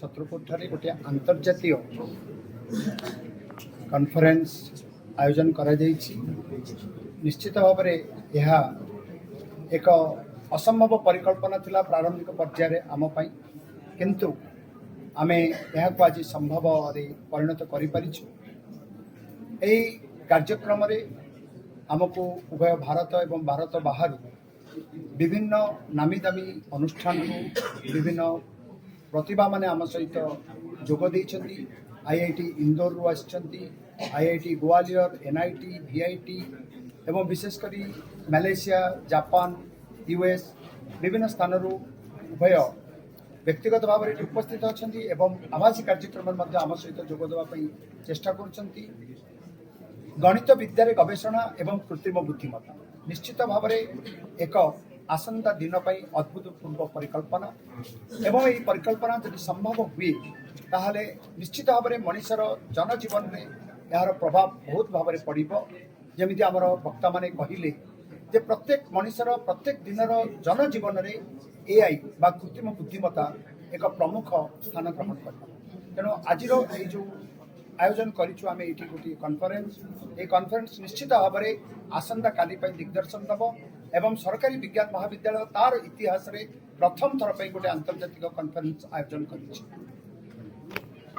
छत्रपुर ठारे गोटे अंतर्जातीय कॉन्फ्रेंस आयोजन करा जायछि। निश्चित भाव में यह एक असंभव परिकल्पना थिला प्रारंभिक पर्यायर आम पाई, किंतु आमे यहाको आज संभव रे परिणत करि परिछु। एही कार्यक्रम रे आमको उभय भारत एवं भारत बाहर विभिन्न नामी दामी अनुष्ठान विभिन्न प्रतिभा माने आम सहित जोग देइछन्ति। आईआईटी इंदौर रु आछन्ति, आईआईटी ग्वालियर, एनआईटी, वीआईटी एवं विशेषकर मलेशिया, जापान, यूएस विभिन्न स्थान उभय व्यक्तिगत भाव में उपस्थित अच्छी एवं आभासी कार्यक्रम आम सहित जोग देवाई चेष्टा करुँच। गणित विद्यार गवेषणा एवं कृत्रिम बुद्धिमत्ता निश्चित भाव में एक आसंता दिन अद्भुतपूर्व परिकल्पना एवं यही परिकल्पना जब संभव हुए ताहले निश्चित भाव में मनुष्यर जनजीवन में यार प्रभाव बहुत भाव में पड़ो। जमी आमर वक्ता माने कहले जे प्रत्येक मनुष्यर प्रत्येक दिन जनजीवन में एआई बा कृत्रिम बुद्धिमत्ता एक प्रमुख स्थान ग्रहण कर। तेणु आज जो आयोजन करिछु आमे एठी गोटे कॉन्फ्रेंस, ए कॉन्फ्रेंस निश्चित भाव में आसंता काली दिग्दर्शन दब एवं सरकारी विज्ञान महाविद्यालय तार इतिहास रे प्रथम थर पे गोटे अंतर्जातिक कॉन्फ्रेंस आयोजन करिछि।